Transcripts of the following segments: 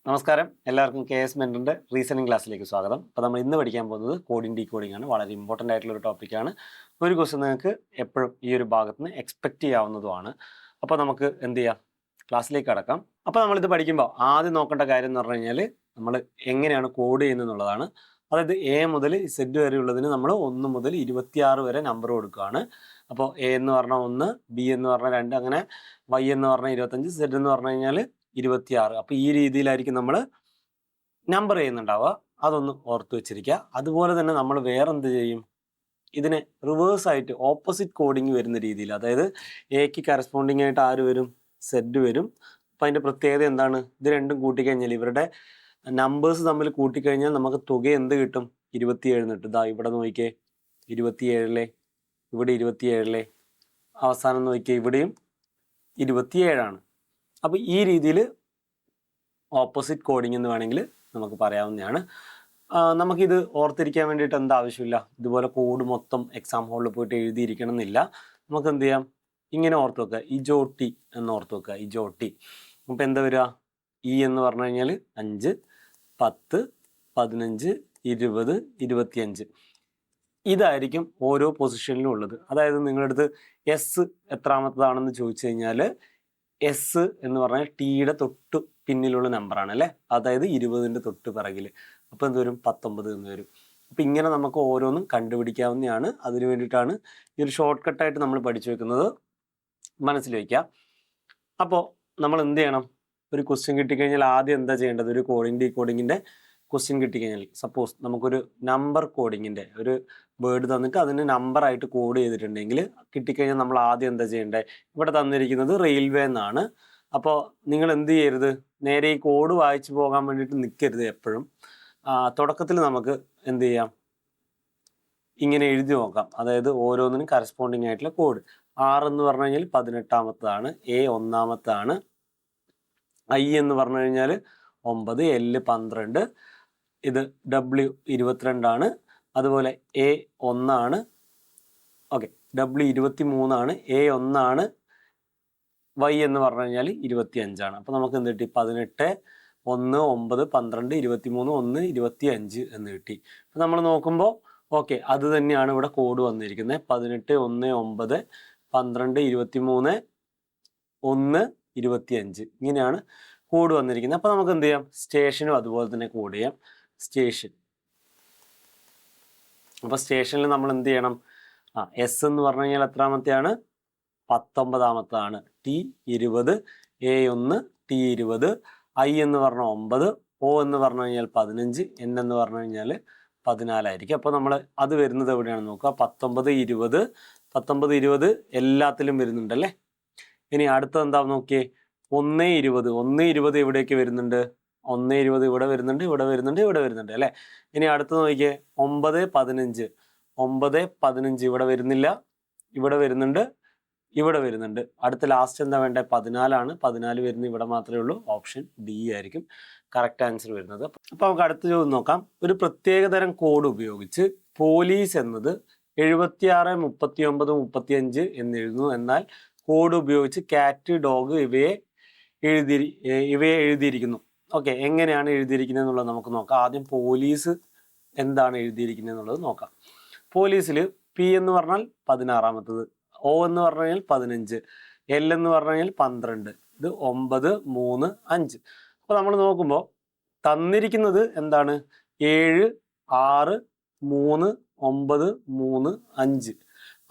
നമസ്കാരം, എല്ലാവർക്കും K S മെൻറ്ററിൻ്റെ reasoning ക്ലാസ്സിലേക്ക് സ്വാഗതം. അപ്പോൾ നമ്മൾ ഇന്ന് പഠിക്കാൻ പോകുന്നത് കോഡിംഗ് ഡീകോഡിംഗ് ആണ്. വളരെ ഇമ്പോർട്ടൻ്റ് ആയിട്ടുള്ള ഒരു ടോപ്പിക്കാണ്. ഒരു ക്വസ്റ്റ്യൻ നിങ്ങൾക്ക് എപ്പോഴും ഈ ഒരു ഭാഗത്ത് നിന്ന് എക്സ്പെക്റ്റ് ചെയ്യാവുന്നതുമാണ്. അപ്പോൾ നമുക്ക് എന്ത് ചെയ്യാം, ക്ലാസ്സിലേക്ക് കടക്കാം. അപ്പോൾ നമ്മളിത് പഠിക്കുമ്പോൾ ആദ്യം നോക്കേണ്ട കാര്യം എന്ന് പറഞ്ഞു കഴിഞ്ഞാൽ നമ്മൾ എങ്ങനെയാണ് കോഡ് ചെയ്യുന്നത് എന്നുള്ളതാണ്. അതായത് എ മുതൽ സെഡ് വരെ ഉള്ളതിന് നമ്മൾ 1 മുതൽ 26 വരെ നമ്പർ കൊടുക്കുകയാണ്. അപ്പോൾ എ എന്ന് പറഞ്ഞാൽ 1, ബി എന്ന് പറഞ്ഞാൽ 2, അങ്ങനെ വൈ എന്ന് പറഞ്ഞാൽ 25, സെഡ് എന്ന് പറഞ്ഞു കഴിഞ്ഞാൽ 26. അപ്പോൾ ഈ രീതിയിലായിരിക്കും നമ്മൾ നമ്പർ ചെയ്യുന്നുണ്ടാവുക. അതൊന്ന് ഓർത്ത് വെച്ചിരിക്കുക. അതുപോലെ തന്നെ നമ്മൾ വേറെ എന്ത് ചെയ്യും, ഇതിനെ റിവേഴ്സ് ആയിട്ട് ഓപ്പോസിറ്റ് കോഡിങ് വരുന്ന രീതിയിൽ, അതായത് എക്ക് കറസ്പോണ്ടിങ് ആയിട്ട് ആര് വരും, സെഡ് വരും. അപ്പം അതിൻ്റെ പ്രത്യേകത എന്താണ്, ഇത് രണ്ടും കൂട്ടിക്കഴിഞ്ഞാൽ ഇവരുടെ നമ്പേഴ്സ് തമ്മിൽ കൂട്ടിക്കഴിഞ്ഞാൽ നമുക്ക് തുക എന്ത് കിട്ടും, 27 കിട്ടും. ഇതാ ഇവിടെ നോക്കിയേ 27, ഇവിടെ 27, അവസാനം നോക്കിയേ ഇവിടെയും 27. അപ്പോൾ ഈ രീതിയിൽ ഓപ്പോസിറ്റ് കോഡിംഗ് എന്ന് വേണമെങ്കിൽ നമുക്ക് പറയാവുന്നതാണ്. നമുക്കിത് ഓർത്തിരിക്കാൻ വേണ്ടിയിട്ട് എന്താ ആവശ്യമില്ല, ഇതുപോലെ കോഡ് മൊത്തം എക്സാം ഹാളിൽ പോയിട്ട് എഴുതിയിരിക്കണം എന്നില്ല. നമുക്ക് എന്ത് ചെയ്യാം, ഇങ്ങനെ ഓർത്ത് വെക്കുക, ഇജോട്ടി എന്ന് ഓർത്ത് വെക്കുക, ഇജോട്ടി. അപ്പോൾ എന്താ വരിക, ഇ എന്ന് പറഞ്ഞു കഴിഞ്ഞാൽ 5, 10, 15, 20, 25. ഇതായിരിക്കും ഓരോ പൊസിഷനിലും ഉള്ളത്. അതായത് നിങ്ങളുടെ അടുത്ത് എസ് എത്രാമത്തതാണെന്ന് ചോദിച്ചു കഴിഞ്ഞാൽ എസ് എന്ന് പറഞ്ഞാൽ ടിയുടെ തൊട്ട് പിന്നിലുള്ള നമ്പറാണ് അല്ലേ, അതായത് 20ൻ്റെ തൊട്ട് പിറകിൽ. അപ്പോൾ എന്ത് വരും, 19 എന്ന് വരും. അപ്പം ഇങ്ങനെ നമുക്ക് ഓരോന്നും കണ്ടുപിടിക്കാവുന്നതാണ്. അതിന് വേണ്ടിയിട്ടാണ് ഈ ഒരു ഷോർട്ട് കട്ടായിട്ട് നമ്മൾ പഠിച്ചു വെക്കുന്നത്, മനസ്സിൽ വയ്ക്കുക. അപ്പോൾ നമ്മൾ എന്ത് ചെയ്യണം, ഒരു ക്വസ്റ്റ്യൻ കിട്ടിക്കഴിഞ്ഞാൽ ആദ്യം എന്താ ചെയ്യേണ്ടത്, ഒരു കോഡിംഗ് ഡീകോഡിങ്ങിൻ്റെ ക്വസ്റ്റ്യൻ കിട്ടിക്കഴിഞ്ഞാൽ, സപ്പോസ് നമുക്കൊരു നമ്പർ കോഡിങ്ങിൻ്റെ ഒരു വേർഡ് തന്നിട്ട് അതിന് നമ്പറായിട്ട് കോഡ് ചെയ്തിട്ടുണ്ടെങ്കിൽ കിട്ടിക്കഴിഞ്ഞാൽ നമ്മൾ ആദ്യം എന്താ ചെയ്യേണ്ടത്, ഇവിടെ തന്നിരിക്കുന്നത് റെയിൽവേ എന്നാണ്. അപ്പോൾ നിങ്ങൾ എന്ത് ചെയ്യരുത്, നേരെ ഈ കോഡ് വായിച്ചു പോകാൻ വേണ്ടിയിട്ട് നിൽക്കരുത് എപ്പോഴും. തുടക്കത്തിൽ നമുക്ക് എന്ത് ചെയ്യാം, ഇങ്ങനെ എഴുതി നോക്കാം. അതായത് ഓരോന്നിനും കറസ്പോണ്ടിങ് ആയിട്ടുള്ള കോഡ്. ആർ എന്ന് പറഞ്ഞു കഴിഞ്ഞാൽ 18ാമത്തതാണ്, എ 1ാമത്താണ്, ഐ എന്ന് പറഞ്ഞു കഴിഞ്ഞാൽ 9, എൽ 12, ഇത് ഡബ്ല്യു 22, അതുപോലെ A 1, okay, W 23, A 1, Y എന്ന് പറഞ്ഞു കഴിഞ്ഞാൽ 25. അപ്പോൾ നമുക്ക് എന്ത് കിട്ടി, 18, 1, 9, 12, 23, 1, 25 എന്ന് കിട്ടി. അപ്പോൾ നമ്മൾ നോക്കുമ്പോൾ ഓക്കെ, അത് തന്നെയാണ് ഇവിടെ കോഡ് വന്നിരിക്കുന്നത്. 18, 1, 9, 12, 23, 1, 25 ഇങ്ങനെയാണ് കോഡ് വന്നിരിക്കുന്നത്. അപ്പോൾ നമുക്ക് എന്ത് ചെയ്യാം, സ്റ്റേഷനും അതുപോലെ തന്നെ കോഡ് ചെയ്യാം. സ്റ്റേഷൻ, അപ്പോൾ സ്റ്റേഷനിൽ നമ്മൾ എന്ത് ചെയ്യണം, എസ് എന്ന് പറഞ്ഞു കഴിഞ്ഞാൽ എത്രാമത്തെയാണ്, 19ാമത്താണ്, ടി 20, എ 1, ടി 20, ഐ എന്ന് പറഞ്ഞാൽ 9, ഒ എന്ന് പറഞ്ഞു കഴിഞ്ഞാൽ 15, എൻ എന്ന് പറഞ്ഞു കഴിഞ്ഞാൽ 14 ആയിരിക്കും. അപ്പോൾ നമ്മൾ അത് വരുന്നത് എവിടെയാണെന്ന് നോക്കുക, 19, 20, 19, 20 എല്ലാത്തിലും വരുന്നുണ്ടല്ലേ. ഇനി അടുത്തത് എന്താ നോക്കിയേ, 1, 20, 1, 20 എവിടേക്ക് വരുന്നുണ്ട്, 1, 20 ഇവിടെ വരുന്നുണ്ട്, ഇവിടെ വരുന്നുണ്ട്, ഇവിടെ വരുന്നുണ്ട് അല്ലേ. ഇനി അടുത്ത് നോക്കിയേ 9, 15, 9, 15 ഇവിടെ വരുന്നില്ല, ഇവിടെ വരുന്നുണ്ട്, ഇവിടെ വരുന്നുണ്ട്. അടുത്ത ലാസ്റ്റ് എന്താ വേണ്ടത്, 14 14 വരുന്നത് ഇവിടെ മാത്രമേ ഉള്ളൂ. ഓപ്ഷൻ ഡി ആയിരിക്കും കറക്റ്റ് ആൻസർ വരുന്നത്. അപ്പോൾ നമുക്ക് അടുത്ത ചോദ്യം നോക്കാം. ഒരു പ്രത്യേകതരം കോഡ് ഉപയോഗിച്ച് പോലീസ് എന്നത് 76, 39, 35 എന്നെഴുതുന്നു. എന്നാൽ കോഡ് ഉപയോഗിച്ച് കാറ്റ്, ഡോഗ് ഇവയെ എഴുതിയിരിക്കുന്നു. ഓക്കെ, എങ്ങനെയാണ് എഴുതിയിരിക്കുന്നത് എന്നുള്ളത് നമുക്ക് നോക്കാം. ആദ്യം പോലീസ് എന്താണ് എഴുതിയിരിക്കുന്നത് എന്നുള്ളത് നോക്കാം. പോലീസിൽ പി എന്ന് പറഞ്ഞാൽ 16ാമത്തത്, ഒ എന്ന് പറഞ്ഞു കഴിഞ്ഞാൽ 15, എൽ എന്ന് പറഞ്ഞു കഴിഞ്ഞാൽ 12, ഇത് 9, 3, 5. അപ്പോൾ നമ്മൾ നോക്കുമ്പോൾ തന്നിരിക്കുന്നത് എന്താണ്, 7, 6, 3, 9, 3, 5.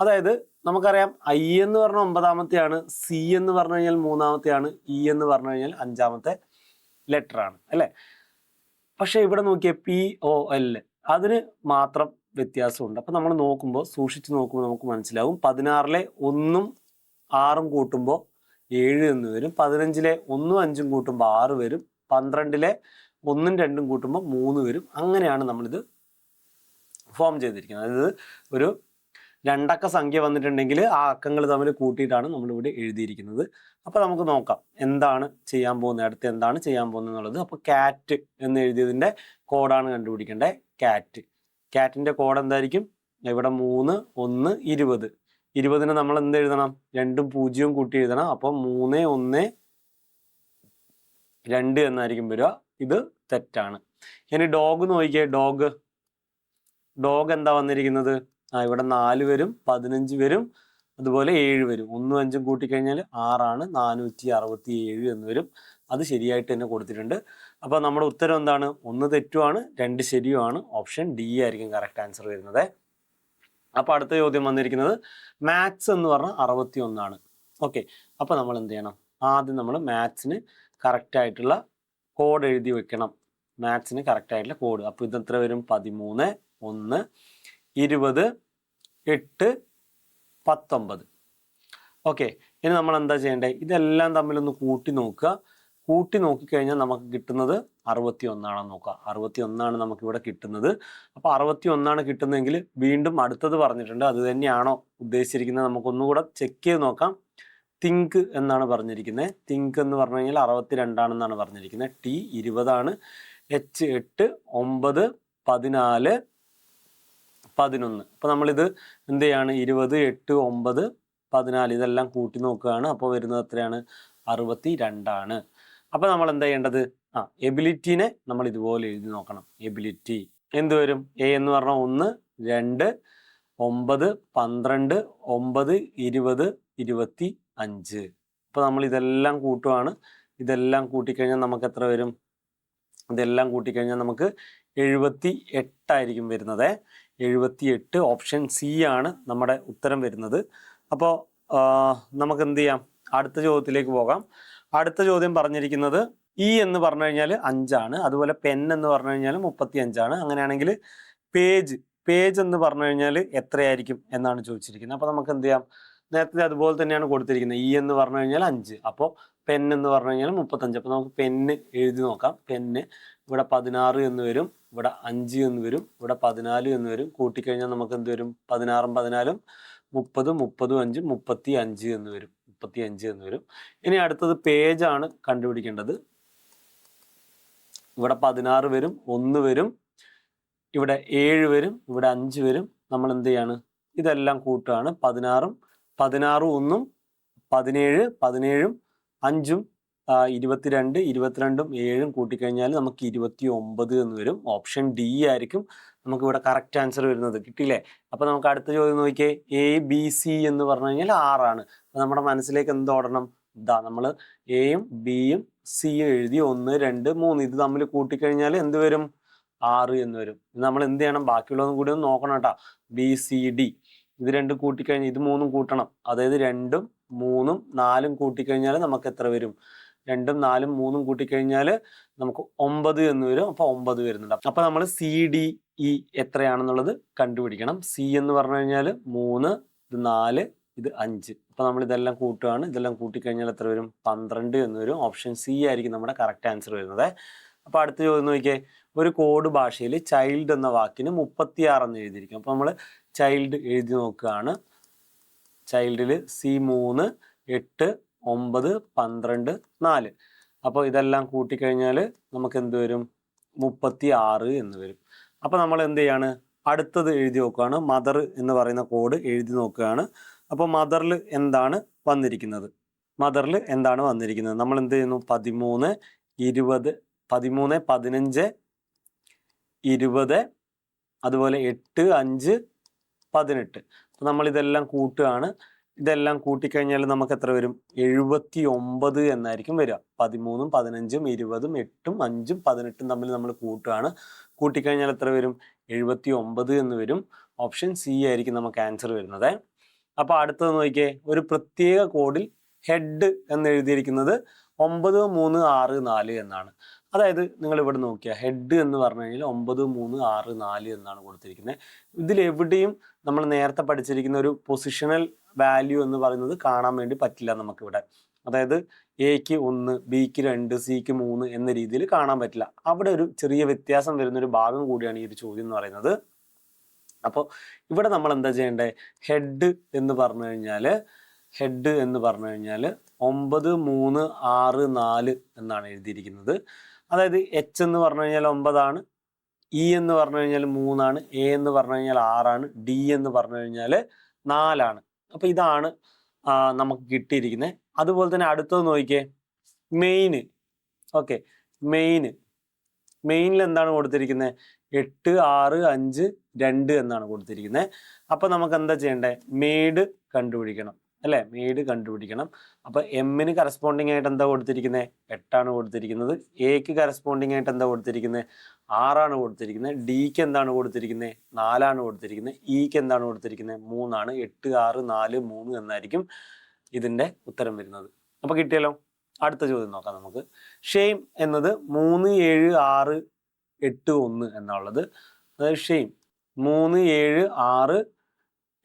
അതായത് നമുക്കറിയാം ഐ എന്ന് പറഞ്ഞാൽ 9ാമത്തെയാണ്, സി എന്ന് പറഞ്ഞു കഴിഞ്ഞാൽ 3ാമത്തെയാണ്, ഇ എന്ന് പറഞ്ഞു കഴിഞ്ഞാൽ 5ാമത്തെ ലെറ്റർ ആണ് അല്ലേ. പക്ഷെ ഇവിടെ നോക്കിയ പി ഒ എൽ അതിന് മാത്രം വ്യത്യാസമുണ്ട്. അപ്പം നമ്മൾ നോക്കുമ്പോൾ, സൂക്ഷിച്ച് നോക്കുമ്പോൾ നമുക്ക് മനസ്സിലാവും. 16ലെ 1ഉം 6ഉം കൂട്ടുമ്പോൾ 7 എന്ന് വരും, 15ലെ 1ഉം 5ഉം കൂട്ടുമ്പോൾ 6 വരും, 12ലെ 1ഉം 2ഉം കൂട്ടുമ്പോൾ 3 വരും. അങ്ങനെയാണ് നമ്മളിത് ഫോം ചെയ്തിരിക്കുന്നത്. അതായത് ഒരു 2 അക്ക സംഖ്യ വന്നിട്ടുണ്ടെങ്കിൽ ആ അക്കങ്ങൾ തമ്മിൽ കൂട്ടിയിട്ടാണ് നമ്മളിവിടെ എഴുതിയിരിക്കുന്നത്. അപ്പോൾ നമുക്ക് നോക്കാം എന്താണ് ചെയ്യാൻ പോകുന്നത്, അടുത്ത് എന്താണ് ചെയ്യാൻ പോകുന്നത് എന്നുള്ളത്. അപ്പോൾ കാറ്റ് എന്ന് എഴുതിയതിൻ്റെ കോഡാണ് കണ്ടുപിടിക്കേണ്ടത്. കാറ്റിൻ്റെ കോഡ് എന്തായിരിക്കും, ഇവിടെ 3, 1, 20. 20ന് നമ്മൾ എന്ത് എഴുതണം, 2ഉം 0ഉം കൂട്ടി എഴുതണം. അപ്പോൾ 3, 1, 2 എന്നായിരിക്കും വരിക. ഇത് തെറ്റാണ്. ഇനി ഡോഗ് നോക്കിയേ. ഡോഗ് എന്താ വന്നിരിക്കുന്നത്? ഇവിടെ 4 വരും, 15 വരും, അതുപോലെ 7 വരും. 1ഉം 5ഉം കൂട്ടിക്കഴിഞ്ഞാൽ 6ആണ്, 467 എന്ന് വരും. അത് ശരിയായിട്ട് തന്നെ കൊടുത്തിട്ടുണ്ട്. അപ്പോൾ നമ്മുടെ ഉത്തരം എന്താണ്? 1 തെറ്റുമാണ്, 2 ശരിയുമാണ്. ഓപ്ഷൻ ഡി ആയിരിക്കും കറക്റ്റ് ആൻസർ വരുന്നത്. അപ്പോൾ അടുത്ത ചോദ്യം വന്നിരിക്കുന്നത് മാത്സ് എന്ന് പറഞ്ഞാൽ 61ആണ്. ഓക്കെ, അപ്പോൾ നമ്മൾ എന്ത് ചെയ്യണം? ആദ്യം നമ്മൾ മാത്സിന് കറക്റ്റ് ആയിട്ടുള്ള കോഡ് എഴുതി വെക്കണം. മാത്സിന് കറക്റ്റ് ആയിട്ടുള്ള കോഡ്. അപ്പോൾ ഇത് എത്ര വരും? 13, 1, 20, 8, 19. ഓക്കെ, ഇനി നമ്മൾ എന്താ ചെയ്യേണ്ടത്? ഇതെല്ലാം തമ്മിലൊന്ന് കൂട്ടി നോക്കുക. കൂട്ടി നോക്കിക്കഴിഞ്ഞാൽ നമുക്ക് കിട്ടുന്നത് 61ആണെന്ന് നോക്കുക. 61ആണ് നമുക്കിവിടെ കിട്ടുന്നത്. അപ്പോൾ 61ആണ് കിട്ടുന്നതെങ്കിൽ വീണ്ടും അടുത്തത് പറഞ്ഞിട്ടുണ്ട്, അത് തന്നെയാണോ ഉദ്ദേശിച്ചിരിക്കുന്നത്? നമുക്കൊന്നുകൂടെ ചെക്ക് ചെയ്ത് നോക്കാം. തിങ്ക് എന്നാണ് പറഞ്ഞിരിക്കുന്നത്. തിങ്ക് എന്ന് പറഞ്ഞു കഴിഞ്ഞാൽ 62ആണെന്നാണ് പറഞ്ഞിരിക്കുന്നത്. ടി 20ആണ്, എച്ച് 8, 9, 14, 11. അപ്പോൾ നമ്മളിത് എന്ത് ചെയ്യാണ്? 20, 8, 9, 14 ഇതെല്ലാം കൂട്ടി നോക്കുകയാണ്. അപ്പോൾ വരുന്നത് എത്രയാണ്? 62ആണ്. അപ്പോൾ നമ്മൾ എന്താ ചെയ്യേണ്ടത്? എബിലിറ്റീനെ നമ്മൾ ഇതുപോലെ എഴുതി നോക്കണം. എബിലിറ്റി എന്ത് വരും? എ എന്ന് പറഞ്ഞാൽ 1, 2, 9, 12, 9, 20, 25. അപ്പോൾ നമ്മൾ ഇതെല്ലാം കൂട്ടുകയാണ്. ഇതെല്ലാം കൂട്ടിക്കഴിഞ്ഞാൽ നമുക്ക് എത്ര വരും? ഇതെല്ലാം കൂട്ടിക്കഴിഞ്ഞാൽ നമുക്ക് 78 ആയിരിക്കും വരുന്നത്. 78. ഓപ്ഷൻ സി ആണ് നമ്മുടെ ഉത്തരം വരുന്നത്. അപ്പോൾ നമുക്ക് എന്ത് ചെയ്യാം? അടുത്ത ചോദ്യത്തിലേക്ക് പോകാം. അടുത്ത ചോദ്യം പറഞ്ഞിരിക്കുന്നത് ഇ എന്ന് പറഞ്ഞു കഴിഞ്ഞാൽ 5ആണ്. അതുപോലെ പെൻ എന്ന് പറഞ്ഞു കഴിഞ്ഞാൽ 35ആണ്. അങ്ങനെയാണെങ്കിൽ പേജ് എന്ന് പറഞ്ഞു കഴിഞ്ഞാൽ എത്രയായിരിക്കും എന്നാണ് ചോദിച്ചിരിക്കുന്നത്. അപ്പോൾ നമുക്ക് എന്ത് ചെയ്യാം? നേരത്തെ അതുപോലെ തന്നെയാണ് കൊടുത്തിരിക്കുന്നത്. ഇ എന്ന് പറഞ്ഞു കഴിഞ്ഞാൽ 5, അപ്പോൾ പെൻ എന്ന് പറഞ്ഞു കഴിഞ്ഞാൽ 35. അപ്പോൾ നമുക്ക് പെന്ന് എഴുതി നോക്കാം. പെന്ന് ഇവിടെ 16 എന്ന് വരും, ഇവിടെ 5 എന്ന് വരും, ഇവിടെ 14 എന്ന് വരും. കൂട്ടിക്കഴിഞ്ഞാൽ നമുക്ക് എന്ത് വരും? 16ഉം 14ഉം 30, 30ഉം 5ഉം 35 എന്ന് വരും. 35 എന്ന് വരും. ഇനി അടുത്തത് പേജാണ് കണ്ടുപിടിക്കേണ്ടത്. ഇവിടെ 16 വരും, 1 വരും, ഇവിടെ 7 വരും, ഇവിടെ 5 വരും. നമ്മൾ എന്ത് ചെയ്യാണ്? ഇതെല്ലാം കൂട്ടുകയാണ്. 16ഉം 1ഉം 17, 17ഉം 5ഉം 22, 22ഉം 7ഉം കൂട്ടിക്കഴിഞ്ഞാൽ നമുക്ക് 29 എന്ന് വരും. ഓപ്ഷൻ ഡി ആയിരിക്കും നമുക്ക് ഇവിടെ കറക്റ്റ് ആൻസർ വരുന്നത്. കിട്ടിയില്ലേ? അപ്പോൾ നമുക്ക് അടുത്ത ചോദ്യം നോക്കിയേ. എ ബി സി എന്ന് പറഞ്ഞു കഴിഞ്ഞാൽ 6ആണ്. അപ്പോൾ നമ്മുടെ മനസ്സിലേക്ക് എന്ത് ഓടണം? നമ്മൾ എയും ബിയും സിയും എഴുതി 1, 2, 3 ഇത് തമ്മിൽ കൂട്ടിക്കഴിഞ്ഞാൽ എന്ത് വരും? 6 എന്ന് വരും. നമ്മൾ എന്ത് ചെയ്യണം? ബാക്കിയുള്ളതും കൂടി ഒന്ന് നോക്കണം കേട്ടോ. ബി സി ഡി ഇത് രണ്ടും കൂട്ടിക്കഴിഞ്ഞാൽ ഇത് 3ഉം കൂട്ടണം. അതായത് 2ഉം 3ഉം 4ഉം കൂട്ടിക്കഴിഞ്ഞാൽ നമുക്ക് എത്ര വരും? 2ഉം 4ഉം 3ഉം കൂട്ടിക്കഴിഞ്ഞാൽ നമുക്ക് 9 എന്ന് വരും. അപ്പോൾ 9 വരുന്നുണ്ട്. അപ്പോൾ നമ്മൾ സി ഡി ഇ എത്രയാണെന്നുള്ളത് കണ്ടുപിടിക്കണം. സി എന്ന് പറഞ്ഞു കഴിഞ്ഞാൽ 3, ഇത് 4, ഇത് 5. അപ്പോൾ നമ്മൾ ഇതെല്ലാം കൂട്ടുകയാണ്. ഇതെല്ലാം കൂട്ടിക്കഴിഞ്ഞാൽ എത്ര വരും? 12 എന്ന് വരും. ഓപ്ഷൻ സി ആയിരിക്കും നമ്മുടെ കറക്റ്റ് ആൻസർ വരുന്നത്. അപ്പോൾ അടുത്ത ചോദ്യം നോക്കിയേ. ഒരു കോഡ് ഭാഷയിൽ ചൈൽഡ് എന്ന വാക്കിന് 36 എന്ന് എഴുതിയിരിക്കും. അപ്പോൾ നമ്മൾ ചൈൽഡ് എഴുതി നോക്കുകയാണ്. ചൈൽഡിൽ സി 3, 8, 9, 12, 4. അപ്പോൾ ഇതെല്ലാം കൂട്ടിക്കഴിഞ്ഞാൽ നമുക്ക് എന്ത് വരും? 36 എന്ന് വരും. അപ്പോൾ നമ്മൾ എന്ത് ചെയ്യാണ്? അടുത്തത് എഴുതി നോക്കുകയാണ്. മദർ എന്ന് പറയുന്ന കോഡ് എഴുതി നോക്കുകയാണ്. അപ്പോൾ മദറിൽ എന്താണ് വന്നിരിക്കുന്നത്? നമ്മൾ എന്ത് ചെയ്യുന്നു? 13, 20, 13, 15, 20, അതുപോലെ 8, 5, 18. അപ്പോൾ നമ്മൾ ഇതെല്ലാം കൂട്ടുകയാണ്. ഇതെല്ലാം കൂട്ടിക്കഴിഞ്ഞാൽ നമുക്ക് എത്ര വരും? 79 എന്നായിരിക്കും വരിക. 13ഉം 15ഉം 20ഉം 8ഉം 5ഉം 18ഉം തമ്മിൽ നമ്മൾ കൂട്ടുകയാണ്. കൂട്ടിക്കഴിഞ്ഞാൽ എത്ര വരും? 79 എന്ന് വരും. ഓപ്ഷൻ സി ആയിരിക്കും നമുക്ക് ആൻസർ വരുന്നത്. അപ്പോൾ അടുത്തത് നോക്കിയേ. ഒരു പ്രത്യേക കോഡിൽ ഹെഡ് എന്ന് എഴുതിയിരിക്കുന്നത് 9, 3, 6, 4 എന്നാണ്. അതായത് നിങ്ങൾ ഇവിടെ നോക്കിയാൽ ഹെഡ് എന്ന് പറഞ്ഞു കഴിഞ്ഞാൽ 9, 3, 6, 4 എന്നാണ് കൊടുത്തിരിക്കുന്നത്. ഇതിലെവിടെയും നമ്മൾ നേരത്തെ പഠിച്ചിരിക്കുന്ന ഒരു പൊസിഷണൽ വാല്യൂ എന്ന് പറയുന്നത് കാണാൻ വേണ്ടി പറ്റില്ല നമുക്കിവിടെ. അതായത് എക്ക് 1, ബിക്ക് 2, സിക്ക് 3 എന്ന രീതിയിൽ കാണാൻ പറ്റില്ല. അവിടെ ഒരു ചെറിയ വ്യത്യാസം വരുന്നൊരു ഭാഗം കൂടിയാണ് ഈ ഒരു ചോദ്യം എന്ന് പറയുന്നത്. അപ്പോൾ ഇവിടെ നമ്മൾ എന്താ ചെയ്യേണ്ടത്? ഹെഡ് എന്ന് പറഞ്ഞു കഴിഞ്ഞാൽ 9, 3, 6, 4 എന്നാണ് എഴുതിയിരിക്കുന്നത്. അതായത് എച്ച് എന്ന് പറഞ്ഞു കഴിഞ്ഞാൽ 9 ആണ്, ഇ എന്ന് പറഞ്ഞു കഴിഞ്ഞാൽ 3 ആണ്, എ എന്ന് പറഞ്ഞു കഴിഞ്ഞാൽ 6 ആണ്, ഡി എന്ന് പറഞ്ഞു കഴിഞ്ഞാൽ 4 ആണ്. അപ്പോൾ ഇതാണ് നമുക്ക് കിട്ടിയിരിക്കുന്നത്. അതുപോലെ തന്നെ അടുത്തത് നോക്കിയേ. മെയിൻ. ഓക്കെ, മെയിൻ മെയിനിൽ എന്താണ് കൊടുത്തിരിക്കുന്നത്? 8 6 5 2 എന്നാണ് കൊടുത്തിരിക്കുന്നത്. അപ്പോൾ നമുക്ക് എന്താ ചെയ്യേണ്ടത്? മേഡ് കണ്ടുപിടിക്കണം അല്ലേ? മേഡ് കണ്ടുപിടിക്കണം. അപ്പോൾ എമ്മിന് കറസ്പോണ്ടിങ് ആയിട്ട് എന്താ കൊടുത്തിരിക്കുന്നത്? 8 ആണ് കൊടുത്തിരിക്കുന്നത്. എക്ക് കറസ്പോണ്ടിങ് ആയിട്ട് എന്താ കൊടുത്തിരിക്കുന്നത്? 6 ആണ് കൊടുത്തിരിക്കുന്നത്. ഡിക്ക് എന്താണ് കൊടുത്തിരിക്കുന്നത്? 4 ആണ് കൊടുത്തിരിക്കുന്നത്. ഇക്ക് എന്താണ് കൊടുത്തിരിക്കുന്നത്? 3 ആണ്. 8 6 4 3 എന്നായിരിക്കും ഇതിൻ്റെ ഉത്തരം വരുന്നത്. അപ്പോൾ കിട്ടിയല്ലോ. അടുത്ത ചോദ്യം നോക്കാം നമുക്ക്. ഷെയിം എന്നത് 3 7 6 8 1 എന്നുള്ളത്. അതായത് ഷെയിം 3 7 6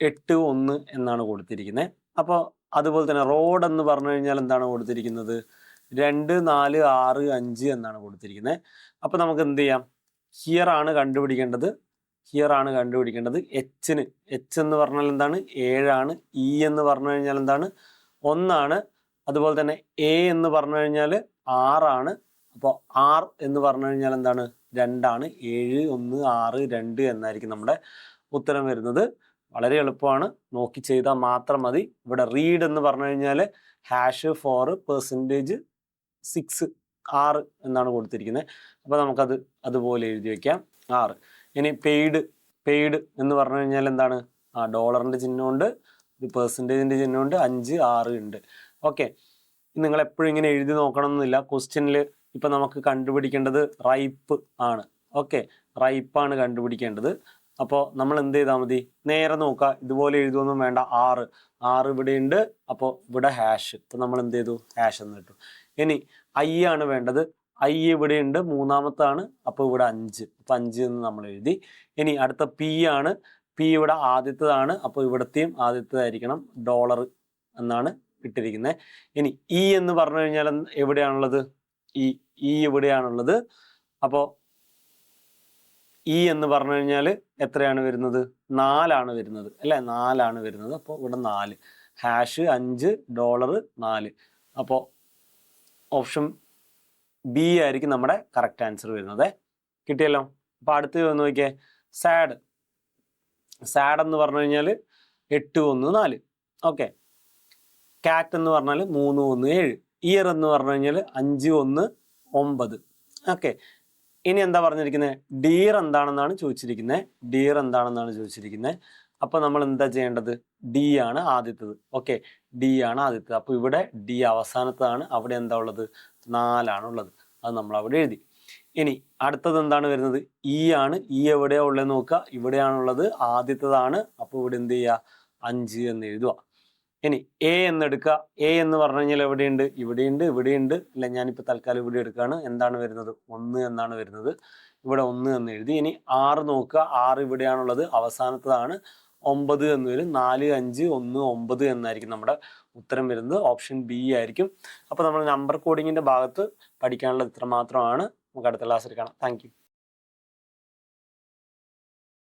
8 1 എന്നാണ് കൊടുത്തിരിക്കുന്നത്. അപ്പോൾ അതുപോലെ തന്നെ റോഡ് എന്ന് പറഞ്ഞു കഴിഞ്ഞാൽ എന്താണ് കൊടുത്തിരിക്കുന്നത്? 2 4 6 5 എന്നാണ് കൊടുത്തിരിക്കുന്നത്. അപ്പോൾ നമുക്ക് എന്ത് ചെയ്യാം? ഹിയർ ആണ് കണ്ടുപിടിക്കേണ്ടത്. എച്ച് എന്ന് പറഞ്ഞാൽ എന്താണ്? 7 ആണ്. ഇ എന്ന് പറഞ്ഞു കഴിഞ്ഞാൽ എന്താണ്? 1 ആണ്. അതുപോലെ തന്നെ എ എന്ന് പറഞ്ഞു കഴിഞ്ഞാൽ 6 ആണ്. അപ്പോൾ ആർ എന്ന് പറഞ്ഞു കഴിഞ്ഞാൽ എന്താണ്? 2 ആണ്. 7 1 6 2 എന്നായിരിക്കും നമ്മുടെ ഉത്തരം വരുന്നത്. വളരെ എളുപ്പമാണ്, നോക്കി ചെയ്താൽ മാത്രം മതി. ഇവിടെ റീഡ് എന്ന് പറഞ്ഞു കഴിഞ്ഞാൽ #4% 6 6 എന്നാണ് കൊടുത്തിരിക്കുന്നത്. അപ്പോൾ നമുക്കത് അതുപോലെ എഴുതി വയ്ക്കാം 6. ഇനി പെയ്ഡ് എന്ന് പറഞ്ഞു കഴിഞ്ഞാൽ എന്താണ്? ഡോളറിൻ്റെ ചിഹ്നമുണ്ട്, ഒരു പെർസെൻറ്റേജിൻ്റെ ചിഹ്നമുണ്ട്, 5 6 ഉണ്ട്. ഓക്കെ, നിങ്ങൾ എപ്പോഴും ഇങ്ങനെ എഴുതി നോക്കണം എന്നില്ല. ക്വസ്റ്റ്യനിൽ ഇപ്പം നമുക്ക് കണ്ടുപിടിക്കേണ്ടത് റൈപ്പ് ആണ്. ഓക്കെ, റൈപ്പാണ് കണ്ടുപിടിക്കേണ്ടത്. അപ്പോൾ നമ്മൾ എന്ത് ചെയ്താൽ മതി? നേരെ നോക്കുക, ഇതുപോലെ എഴുതുമൊന്നും വേണ്ട. 6 ഇവിടെ ഉണ്ട്. അപ്പോൾ ഇവിടെ #. ഇപ്പം നമ്മൾ എന്ത് ചെയ്തു? # എന്ന് ഇട്ടു. ഇനി ഐ ആണ് വേണ്ടത്. ഐ ഇവിടെ ഉണ്ട്, മൂന്നാമത്താണ്. അപ്പോൾ ഇവിടെ 5. അപ്പം 5 എന്ന് നമ്മൾ എഴുതി. ഇനി അടുത്ത പി ആണ്. പി ഇവിടെ ആദ്യത്തേതാണ്. അപ്പോൾ ഇവിടത്തെയും ആദ്യത്തേതായിരിക്കണം. ഡോളർ എന്നാണ് ഇട്ടിരിക്കുന്നത്. ഇനി ഇ എന്ന് പറഞ്ഞു കഴിഞ്ഞാൽ എവിടെയാണുള്ളത്? ഇ ഇവിടെയാണുള്ളത്. അപ്പോൾ ഇ എന്ന് പറഞ്ഞു കഴിഞ്ഞാൽ എത്രയാണ് വരുന്നത്? 4 ആണ് വരുന്നത് അല്ലേ? 4 ആണ് വരുന്നത്. അപ്പോൾ ഇവിടെ 4 #5 ഡോളർ 4. അപ്പോൾ ഓപ്ഷൻ ബി ആയിരിക്കും നമ്മുടെ കറക്റ്റ് ആൻസർ വരുന്നത്. കിട്ടിയല്ലോ. അപ്പോൾ അടുത്ത് വന്ന് നോക്കിയേ, സാഡ് എന്ന് പറഞ്ഞു കഴിഞ്ഞാൽ 8 1 4. ഓക്കെ, കാറ്റ് എന്ന് പറഞ്ഞാൽ 3 1 7. ഇയർ എന്ന് പറഞ്ഞു കഴിഞ്ഞാൽ 5 1 9. ഓക്കെ, ഇനി എന്താ പറഞ്ഞിരിക്കുന്നത്? ഡിയർ എന്താണെന്നാണ് ചോദിച്ചിരിക്കുന്നത്. അപ്പോൾ നമ്മൾ എന്താ ചെയ്യേണ്ടത്? ഡി ആണ് ആദ്യത്തത്. ഓക്കെ, ഡി ആണ് ആദ്യത്തത്. അപ്പോൾ ഇവിടെ ഡി അവസാനത്താണ്. അവിടെ എന്താ ഉള്ളത്? 4 ആണുള്ളത്. അത് നമ്മൾ അവിടെ എഴുതി. ഇനി അടുത്തത് എന്താണ് വരുന്നത്? ഇ ആണ്. ഇ എവിടെയാ ഉള്ളത് നോക്കുക. ഇവിടെയാണുള്ളത്, ആദ്യത്തതാണ്. അപ്പോൾ ഇവിടെ എന്ത് ചെയ്യുക? 5 എന്ന് എഴുതുക. ഇനി എ എന്നെടുക്കുക. എ എന്ന് പറഞ്ഞു കഴിഞ്ഞാൽ എവിടെയുണ്ട്? ഇവിടെയുണ്ട്. അല്ല, ഞാനിപ്പോൾ തൽക്കാലം ഇവിടെ എടുക്കുകയാണ്. എന്താണ് വരുന്നത്? 1 എന്നാണ് വരുന്നത്. ഇവിടെ 1 എന്ന് എഴുതി. ഇനി 6 നോക്കുക. 6 ഇവിടെയാണുള്ളത്, അവസാനത്തതാണ്. 9 എന്ന് വരും. 4 5 1 9 എന്നായിരിക്കും നമ്മുടെ ഉത്തരം വരുന്നത്. ഓപ്ഷൻ ബി ആയിരിക്കും. അപ്പോൾ നമ്മൾ നമ്പർ കോഡിങ്ങിൻ്റെ ഭാഗത്ത് പഠിക്കാനുള്ളത് ഇത്ര മാത്രമാണ്. നമുക്ക് അടുത്ത ക്ലാസ്സിൽ കാണാം. Thank you.